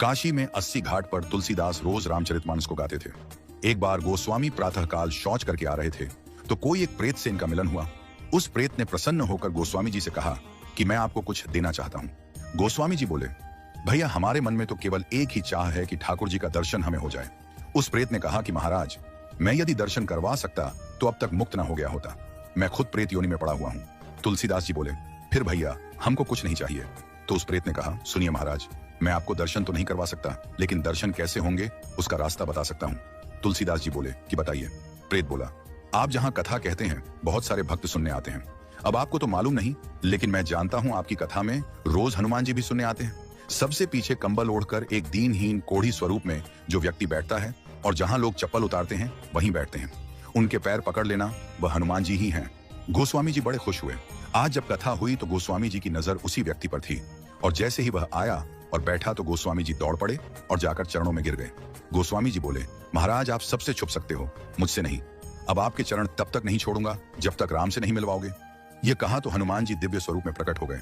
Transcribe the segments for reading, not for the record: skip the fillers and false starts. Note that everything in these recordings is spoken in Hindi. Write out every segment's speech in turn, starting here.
काशी में 80 घाट पर तुलसीदास रोज रामचरितमानस को गाते थे। एक बार गोस्वामी प्रातःकाल शौच करके आ रहे थे तो कोई एक प्रेत से इनका मिलन हुआ। उस प्रेत ने प्रसन्न होकर गोस्वामी जी से कहा कि मैं आपको कुछ देना चाहता हूँ। गोस्वामी जी बोले, भैया हमारे मन में तो केवल एक ही चाह है कि ठाकुर जी का दर्शन हमें हो जाए। उस प्रेत ने कहा कि महाराज, मैं यदि दर्शन करवा सकता तो अब तक मुक्त न हो गया होता। मैं खुद प्रेत योनि में पड़ा हुआ हूँ। तुलसीदास जी बोले, फिर भैया हमको कुछ नहीं चाहिए। तो उस प्रेत ने कहा, सुनिए महाराज, मैं आपको दर्शन तो नहीं करवा सकता, लेकिन दर्शन कैसे होंगे उसका रास्ता बता सकता हूँ। तुलसीदास जी बोले कि बताइए। प्रेत बोला, आप जहाँ कथा कहते हैं बहुत सारे भक्त सुनने आते हैं। अब आपको तो मालूम नहीं, लेकिन मैं जानता हूँ आपकी कथा में रोज हनुमान जी भी सुनने आते हैं। सबसे पीछे कंबल ओढ़कर एक दीनहीन कोढ़ी स्वरूप में जो व्यक्ति बैठता है और जहां लोग चप्पल उतारते हैं वहीं बैठते हैं, उनके पैर पकड़ लेना वह हनुमान जी ही हैं। गोस्वामी जी बड़े खुश हुए। आज जब कथा हुई तो गोस्वामी जी की नजर उसी व्यक्ति पर थी और जैसे ही वह आया और बैठा तो गोस्वामी जी दौड़ पड़े और जाकर चरणों में गिर गए। गोस्वामी जी बोले, महाराज आप सबसे छुप सकते हो, मुझसे नहीं। अब आपके चरण तब तक नहीं छोड़ूंगा जब तक राम से नहीं मिलवाओगे। ये कहा तो हनुमान जी दिव्य स्वरूप में प्रकट हो गए।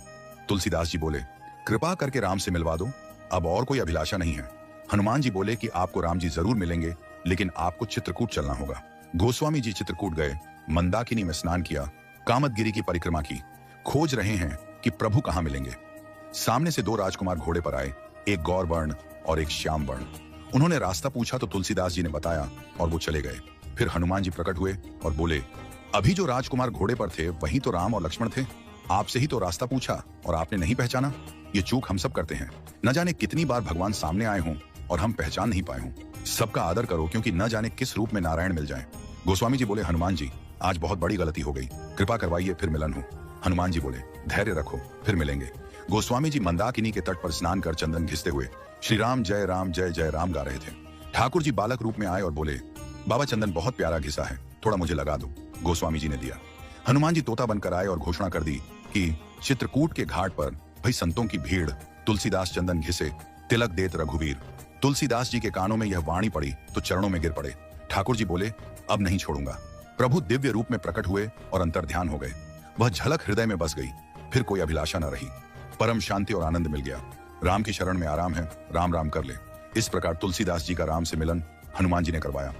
तुलसीदास जी बोले, कृपा करके राम से मिलवा दो, अब और कोई अभिलाषा नहीं है। हनुमान जी बोले कि आपको राम जी जरूर मिलेंगे, लेकिन आपको चित्रकूट चलना होगा। गोस्वामी जी चित्रकूट गए, मंदाकिनी में स्नान किया, कामदगिरी की परिक्रमा की, खोज रहे हैं कि प्रभु कहाँ मिलेंगे। सामने से दो राजकुमार घोड़े पर आए, एक गौर वर्ण और एक श्याम वर्ण। उन्होंने रास्ता पूछा तो तुलसीदास जी ने बताया और वो चले गए। फिर हनुमान जी प्रकट हुए और बोले, अभी जो राजकुमार घोड़े पर थे वही तो राम और लक्ष्मण थे। आपसे ही तो रास्ता पूछा और आपने नहीं पहचाना। ये चूक हम सब करते हैं। न जाने कितनी बार भगवान सामने आए हों और हम पहचान नहीं पाए हों। सबका आदर करो, क्योंकि न जाने किस रूप में नारायण मिल जाए। गोस्वामी जी बोले, हनुमान जी आज बहुत बड़ी गलती हो गई, कृपा करवाइए फिर मिलन हो। हनुमान जी बोले, धैर्य रखो, फिर मिलेंगे। गोस्वामी जी मंदाकिनी के तट पर स्नान कर चंदन घिसते हुए श्री राम जय जय राम गा रहे थे। ठाकुर जी बालक रूप में आए और बोले, बाबा चंदन बहुत प्यारा घिसा है, थोड़ा मुझे लगा दो। गोस्वामी जी ने दिया। हनुमान जी तोता बनकर आए और घोषणा कर दी कि चित्रकूट के घाट पर भाई संतों की भीड़, तुलसीदास चंदन घिसे, तिलक देत रघुवीर। तुलसीदास जी के कानों में यह वाणी पड़ी तो चरणों में गिर पड़े। ठाकुर जी बोले, अब नहीं छोड़ूंगा। प्रभु दिव्य रूप में प्रकट हुए और अंतर ध्यान हो गए। वह झलक हृदय में बस गई, फिर कोई अभिलाषा न रही। परम शांति और आनंद मिल गया। राम की शरण में आराम है, राम राम कर ले। इस प्रकार तुलसीदास जी का राम से मिलन हनुमान जी ने करवाया।